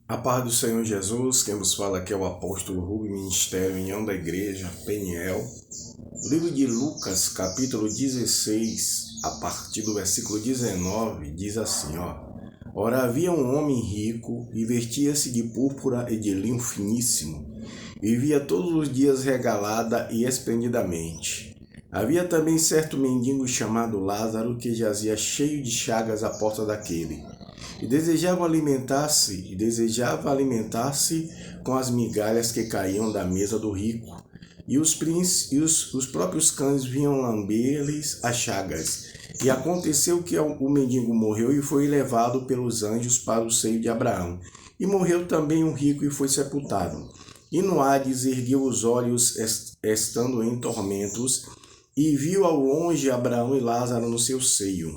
A paz do Senhor Jesus, quem vos fala aqui é o apóstolo Rubem, Ministério União da Igreja, Peniel. Livro de Lucas, capítulo 16, a partir do versículo 19, diz assim, Ora, havia um homem rico e vestia-se de púrpura e de linho finíssimo, e vivia todos os dias regalada e esplendidamente. Havia também certo mendigo chamado Lázaro, que jazia cheio de chagas à porta daquele, e desejava alimentar-se com as migalhas que caíam da mesa do rico, e os próprios cães vinham lamber-lhes as chagas. E aconteceu que o mendigo morreu e foi levado pelos anjos para o seio de Abraão. E morreu também um rico e foi sepultado. E no Hades ergueu os olhos, estando em tormentos, e viu ao longe Abraão e Lázaro no seu seio.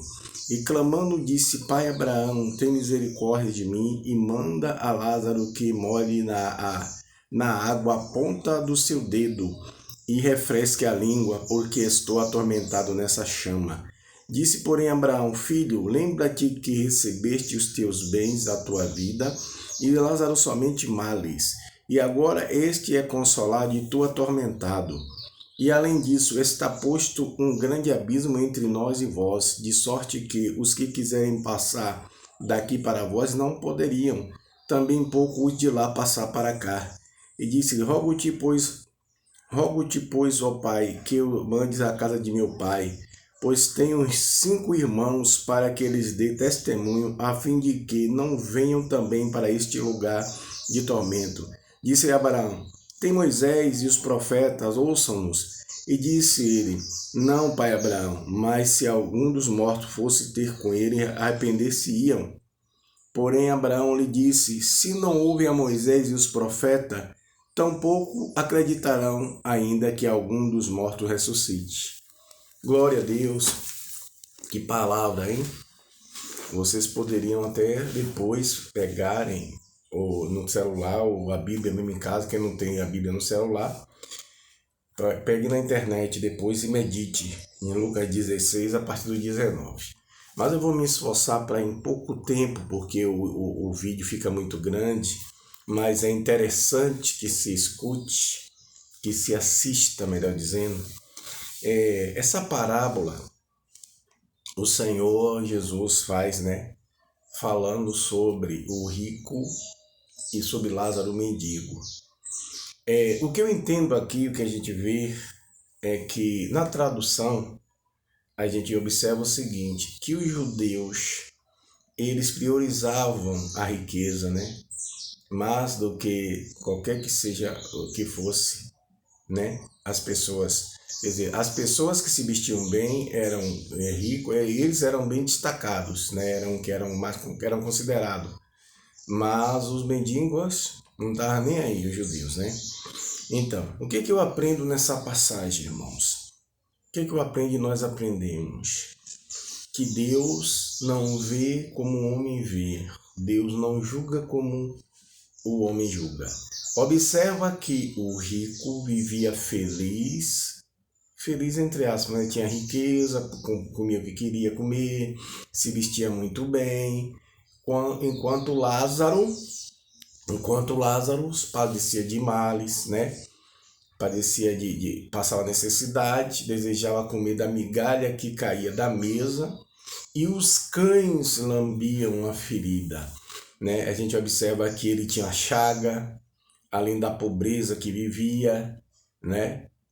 E clamando disse, Pai Abraão, tem misericórdia de mim, e manda a Lázaro que molhe na água a ponta do seu dedo, e refresque a língua, porque estou atormentado nessa chama. Disse, porém, Abraão, filho, lembra-te que recebeste os teus bens da tua vida, e Lázaro somente males, e agora este é consolado e tu atormentado. E além disso, está posto um grande abismo entre nós e vós, de sorte que os que quiserem passar daqui para vós não poderiam, também pouco os de lá passar para cá. E disse, rogo-te, pois, ó Pai, que eu mandes à casa de meu pai, pois tenho 5 irmãos, para que eles dê testemunho, a fim de que não venham também para este lugar de tormento. Disse Abraão, tem Moisés e os profetas, ouçam-nos. E disse ele, não, pai Abraão, mas se algum dos mortos fosse ter com ele, arrepender-se-iam. Porém Abraão lhe disse, se não ouvem a Moisés e os profetas, tampouco acreditarão ainda que algum dos mortos ressuscite. Glória a Deus, que palavra, hein? Vocês poderiam até depois pegarem no celular ou a Bíblia mesmo em casa, quem não tem a Bíblia no celular, pegue na internet depois e medite em Lucas 16 a partir do 19. Mas eu vou me esforçar para em pouco tempo, porque o vídeo fica muito grande, mas é interessante que se escute, que se assista, melhor dizendo. Essa parábola o Senhor Jesus faz, falando sobre o rico e sobre Lázaro o mendigo. O que eu entendo aqui, o que a gente vê, é que na tradução a gente observa o seguinte, que os judeus, eles priorizavam a riqueza, mais do que qualquer que seja o que fosse, as pessoas. Quer dizer, as pessoas que se vestiam bem eram ricos, eles eram bem destacados, eram considerados. Mas os mendigos não estavam nem aí, os judeus, Então, o que eu aprendo nessa passagem, irmãos? O que eu aprendo e nós aprendemos? Que Deus não vê como o homem vê. Deus não julga como o homem julga. Observa que o rico vivia feliz entre aspas, ele tinha riqueza, comia o que queria comer, se vestia muito bem, enquanto Lázaro padecia de males, padecia passava necessidade, desejava comer da migalha que caía da mesa, e os cães lambiam a ferida. A gente observa que ele tinha chaga, além da pobreza que vivia,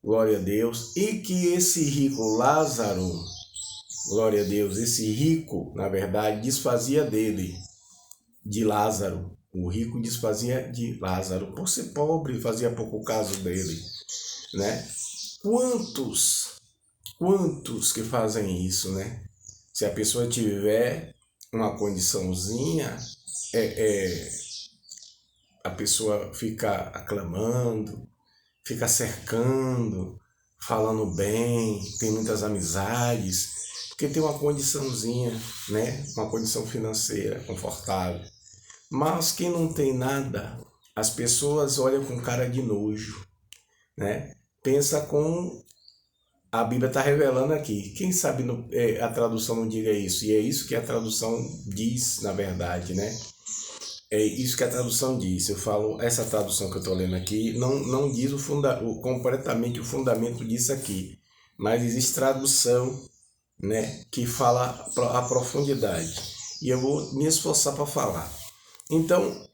glória a Deus, e que esse rico Lázaro, glória a Deus, esse rico, na verdade, desfazia de Lázaro. O rico desfazia de Lázaro. Por ser pobre, fazia pouco caso dele, Quantos que fazem isso, Se a pessoa tiver uma condiçãozinha, a pessoa fica aclamando, fica cercando, falando bem, tem muitas amizades, porque tem uma condiçãozinha, uma condição financeira confortável. Mas quem não tem nada, as pessoas olham com cara de nojo, Pensa com... A Bíblia está revelando aqui. Quem sabe a tradução não diga isso, e é isso que a tradução diz, na verdade, É isso que a tradução diz. Eu falo, essa tradução que eu estou lendo aqui não diz completamente o fundamento disso aqui, mas existe tradução, né, que fala a profundidade. E eu vou me esforçar para falar. Então,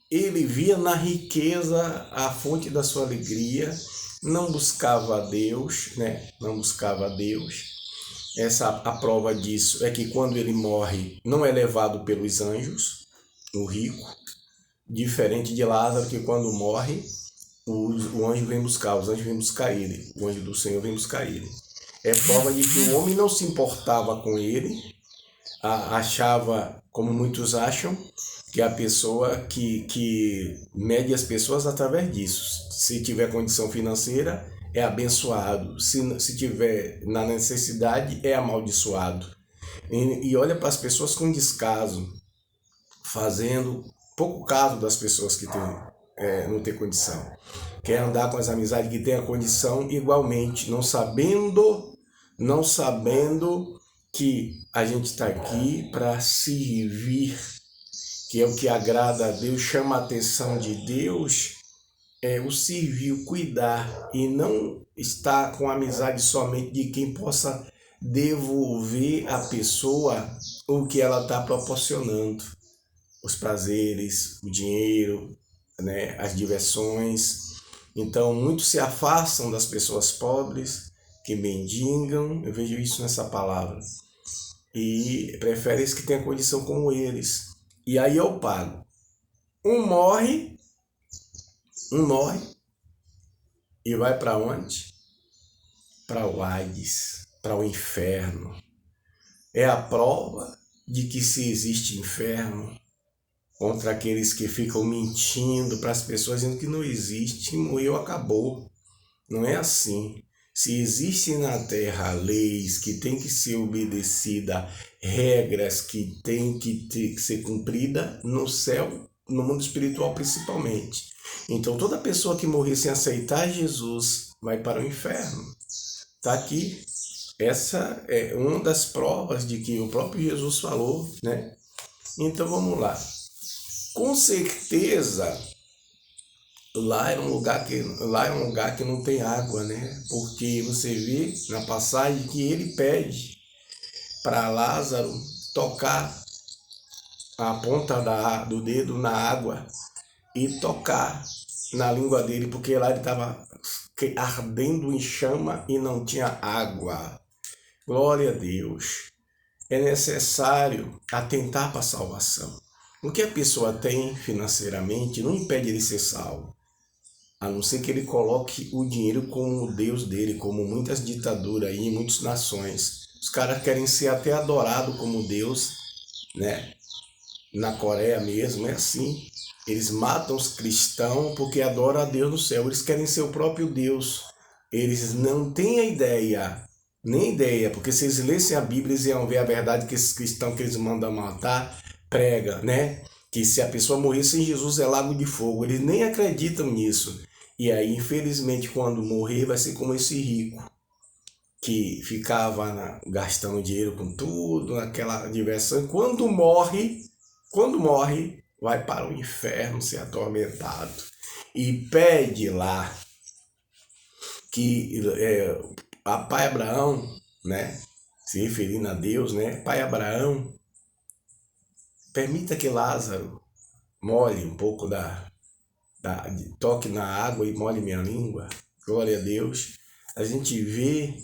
ele via na riqueza a fonte da sua alegria, não buscava a Deus, né? Não buscava a Deus. A prova disso é que quando ele morre, não é levado pelos anjos, o rico, diferente de Lázaro, que quando morre, o anjo vem buscar, os anjos vêm buscar ele, o anjo do Senhor vem buscar ele. É prova de que o homem não se importava com ele, achava, como muitos acham, que a pessoa que mede as pessoas através disso. Se tiver condição financeira, é abençoado. Se tiver na necessidade, é amaldiçoado. E olha para as pessoas com descaso, fazendo pouco caso das pessoas que não têm condição. Quer andar com as amizades que têm a condição igualmente, não sabendo que a gente está aqui para servir, que é o que agrada a Deus, chama a atenção de Deus, é o servir, o cuidar, e não estar com amizade somente de quem possa devolver à pessoa o que ela está proporcionando, os prazeres, o dinheiro, né, as diversões. Então, muitos se afastam das pessoas pobres, que mendigam, eu vejo isso nessa palavra, e preferem que tenham condição como eles. E aí eu pago. Um morre e vai para onde? Para o Hades, para o inferno. É a prova de que se existe inferno, contra aqueles que ficam mentindo para as pessoas, dizendo que não existe, morreu, acabou. Não é assim. Se existem na terra leis que têm que ser obedecidas, regras que têm que ser cumpridas no céu, no mundo espiritual principalmente. Então toda pessoa que morrer sem aceitar Jesus vai para o inferno. Está aqui. Essa é uma das provas de que o próprio Jesus falou, né? Então vamos lá. Com certeza, lá é um lugar que não tem água, né? Porque você vê na passagem que ele pede para Lázaro tocar a ponta do dedo na água e tocar na língua dele, porque lá ele estava ardendo em chama e não tinha água. Glória a Deus. É necessário atentar para a salvação. O que a pessoa tem financeiramente não impede ele ser salvo, a não ser que ele coloque o dinheiro como o Deus dele, como muitas ditaduras aí em muitas nações. Os caras querem ser até adorados como Deus, né? Na Coreia mesmo é assim. Eles matam os cristãos porque adoram a Deus no céu. Eles querem ser o próprio Deus. Eles não têm a ideia, nem ideia, porque se eles lessem a Bíblia, eles iam ver a verdade que esses cristãos que eles mandam matar, prega, né? Que se a pessoa morrer sem Jesus é lago de fogo. Eles nem acreditam nisso. E aí, infelizmente, quando morrer, vai ser como esse rico, que ficava gastando dinheiro com tudo, naquela diversão. Quando morre, vai para o inferno ser atormentado. E pede lá que a pai Abraão, né, se referindo a Deus, né, pai Abraão, permita que Lázaro molhe um pouco toque na água e molhe minha língua. Glória a Deus. A gente vê,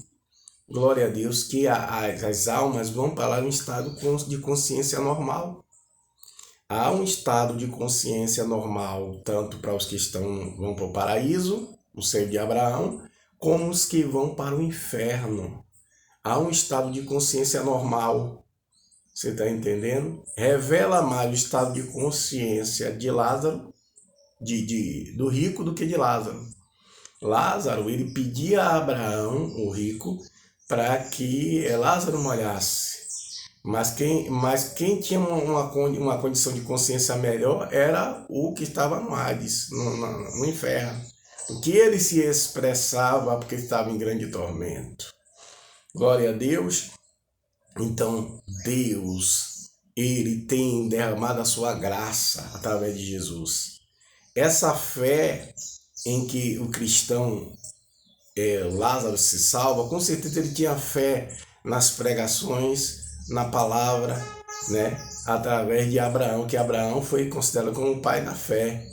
glória a Deus, que as almas vão para um estado de consciência normal. Há um estado de consciência normal, tanto para os que vão para o paraíso, o seio de Abraão, como os que vão para o inferno. Há um estado de consciência normal. Você está entendendo? Revela mais o estado de consciência de Lázaro, do rico, do que de Lázaro. Lázaro, ele pedia a Abraão, o rico, para que Lázaro molhasse. Mas quem tinha uma condição de consciência melhor era o que estava no Hades, no inferno. O que ele se expressava porque estava em grande tormento. Glória a Deus. Então, Deus, ele tem derramado a sua graça através de Jesus. Essa fé em que o cristão Lázaro se salva, com certeza ele tinha fé nas pregações, na palavra, né? Através de Abraão, que Abraão foi considerado como o pai da fé.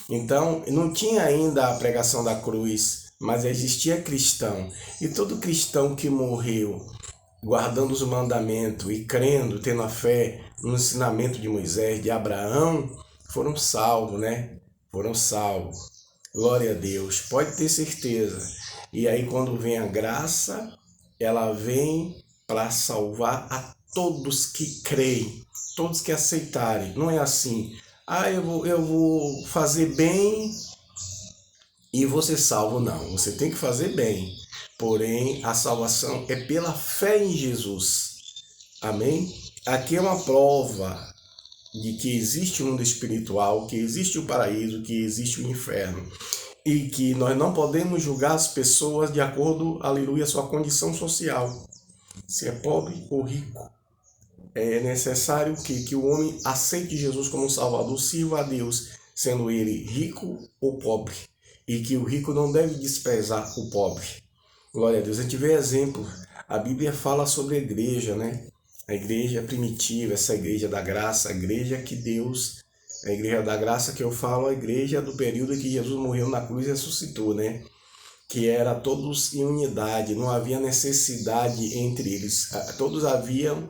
Então, não tinha ainda a pregação da cruz, mas existia cristão. E todo cristão que morreu guardando os mandamentos e crendo, tendo a fé no ensinamento de Moisés, de Abraão, foram salvos, né? Foram salvos. Glória a Deus. Pode ter certeza. E aí quando vem a graça, ela vem para salvar a todos que creem, todos que aceitarem. Não é assim, eu vou fazer bem e vou ser salvo. Não, você tem que fazer bem. Porém, a salvação é pela fé em Jesus. Amém? Aqui é uma prova de que existe um mundo espiritual, que existe o paraíso, que existe o inferno. E que nós não podemos julgar as pessoas de acordo, aleluia, sua condição social. Se é pobre ou rico. É necessário que o homem aceite Jesus como Salvador, sirva a Deus, sendo ele rico ou pobre. E que o rico não deve desprezar o pobre. Glória a Deus. A gente vê exemplo. A Bíblia fala sobre a igreja, né? A igreja primitiva, essa igreja da graça, a igreja que Deus... A igreja da graça que eu falo, a igreja do período em que Jesus morreu na cruz e ressuscitou, né? Que era todos em unidade, não havia necessidade entre eles. Todos haviam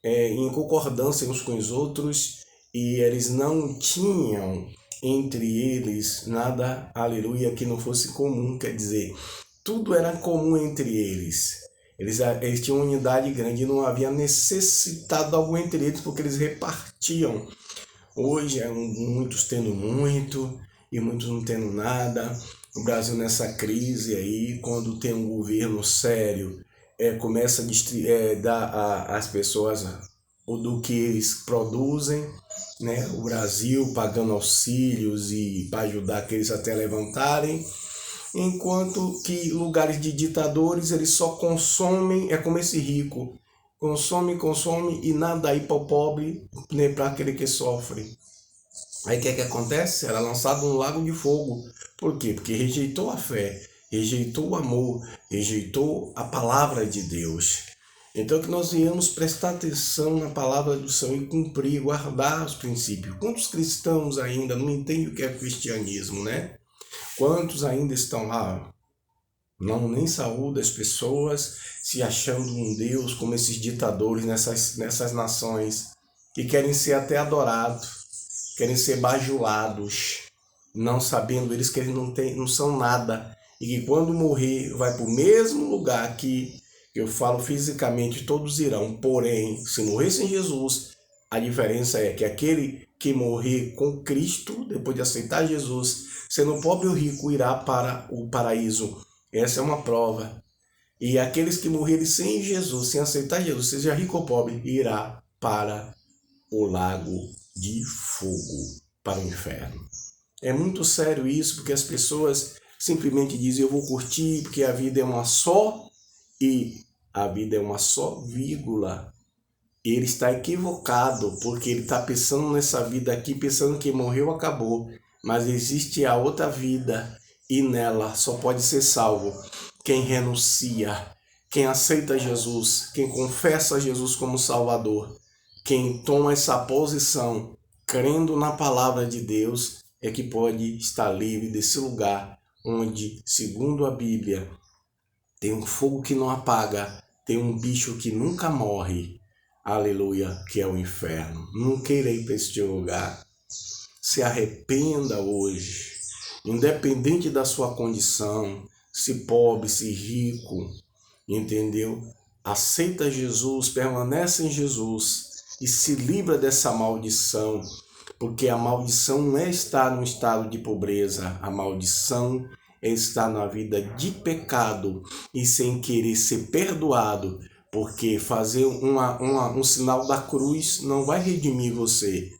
em concordância uns com os outros e eles não tinham entre eles nada, aleluia, que não fosse comum. Quer dizer, tudo era comum entre eles. Eles tinham unidade grande e não havia necessidade algum entre eles porque eles repartiam. Hoje muitos tendo muito e muitos não tendo nada. O Brasil nessa crise aí, quando tem um governo sério, começa a dar às pessoas do que eles produzem, né? O Brasil pagando auxílios e para ajudar aqueles até levantarem, enquanto que lugares de ditadores eles só consomem, como esse rico. Consome e nada aí para o pobre, nem para aquele que sofre. Aí o que acontece? Era lançado um lago de fogo. Por quê? Porque rejeitou a fé, rejeitou o amor, rejeitou a palavra de Deus. Então que nós venhamos prestar atenção na palavra do Senhor e cumprir, guardar os princípios. Quantos cristãos ainda não entendem o que é cristianismo, né? Quantos ainda estão lá? Não nem saúda as pessoas se achando um Deus como esses ditadores nessas nações que querem ser até adorados, querem ser bajulados, não sabendo eles que eles não são nada e que quando morrer vai para o mesmo lugar que eu falo fisicamente, todos irão. Porém, se morrer sem Jesus, a diferença é que aquele que morrer com Cristo, depois de aceitar Jesus, sendo pobre ou rico, irá para o paraíso. Essa é uma prova. E aqueles que morrerem sem Jesus, sem aceitar Jesus, seja rico ou pobre, irá para o lago de fogo, para o inferno. É muito sério isso, porque as pessoas simplesmente dizem, eu vou curtir, porque a vida é uma só, e a vida é uma só, vírgula. Ele está equivocado, porque ele está pensando nessa vida aqui, pensando que morreu, acabou. Mas existe a outra vida, e nela só pode ser salvo quem renuncia, quem aceita Jesus, quem confessa Jesus como Salvador, quem toma essa posição, crendo na palavra de Deus, é que pode estar livre desse lugar onde, segundo a Bíblia, tem um fogo que não apaga, tem um bicho que nunca morre, aleluia, que é o inferno. Não queira ir para este lugar. Se arrependa hoje. Independente da sua condição, se pobre, se rico, entendeu? Aceita Jesus, permanece em Jesus e se livra dessa maldição, porque a maldição não é estar num estado de pobreza, a maldição é estar na vida de pecado e sem querer ser perdoado, porque fazer um sinal da cruz não vai redimir você.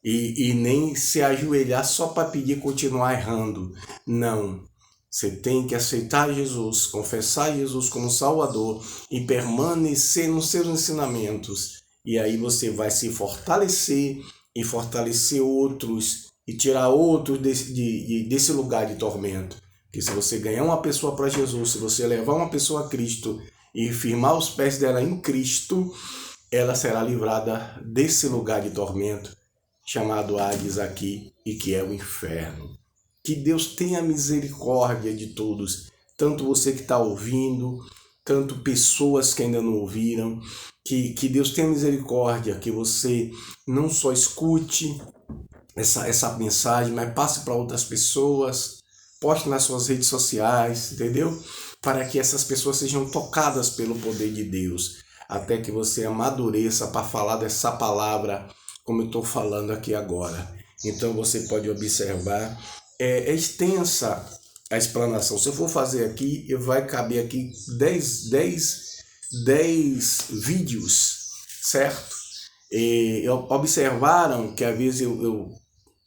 E nem se ajoelhar só para pedir continuar errando. Não. Você tem que aceitar Jesus, confessar Jesus como Salvador e permanecer nos seus ensinamentos. e aí você vai se fortalecer e fortalecer outros e tirar outros desse lugar de tormento. Porque se você ganhar uma pessoa para Jesus, se você levar uma pessoa a Cristo e firmar os pés dela em Cristo, ela será livrada desse lugar de tormento, chamado Hades aqui, e que é o inferno. Que Deus tenha misericórdia de todos, tanto você que está ouvindo, tanto pessoas que ainda não ouviram, que Deus tenha misericórdia, que você não só escute essa mensagem, mas passe para outras pessoas, poste nas suas redes sociais, entendeu? Para que essas pessoas sejam tocadas pelo poder de Deus, até que você amadureça para falar dessa palavra, como eu estou falando aqui agora. Então você pode observar, é extensa a explanação. Se eu for fazer aqui, vai caber aqui 10 vídeos, certo? E observaram que às vezes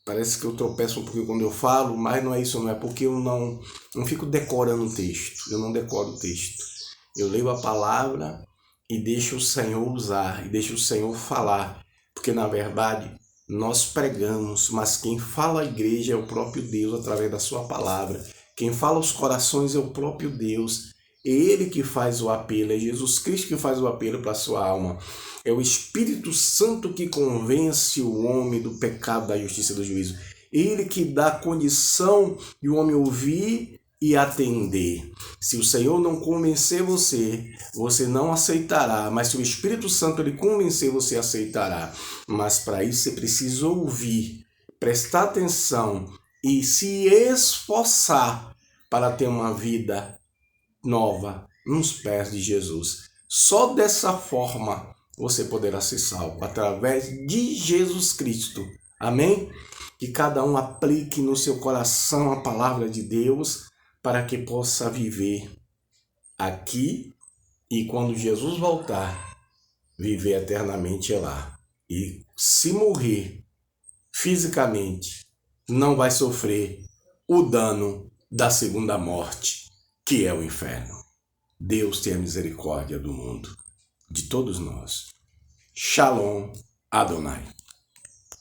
parece que eu tropeço um pouquinho quando eu falo, mas não é isso, não é porque eu não fico decorando o texto, eu não decoro o texto. Eu leio a palavra e deixo o Senhor usar, e deixo o Senhor falar, porque na verdade nós pregamos, mas quem fala a igreja é o próprio Deus através da sua palavra. Quem fala os corações é o próprio Deus. É Ele que faz o apelo, é Jesus Cristo que faz o apelo para a sua alma. É o Espírito Santo que convence o homem do pecado, da justiça e do juízo. Ele que dá condição de o homem ouvir e atender. Se o Senhor não convencer você, você não aceitará. Mas se o Espírito Santo ele convencer, você aceitará. Mas para isso você precisa ouvir, prestar atenção e se esforçar para ter uma vida nova nos pés de Jesus. Só dessa forma você poderá ser salvo, através de Jesus Cristo. Amém? Que cada um aplique no seu coração a palavra de Deus para que possa viver aqui e quando Jesus voltar, viver eternamente lá. E se morrer fisicamente, não vai sofrer o dano da segunda morte, que é o inferno. Deus tenha misericórdia do mundo, de todos nós. Shalom Adonai.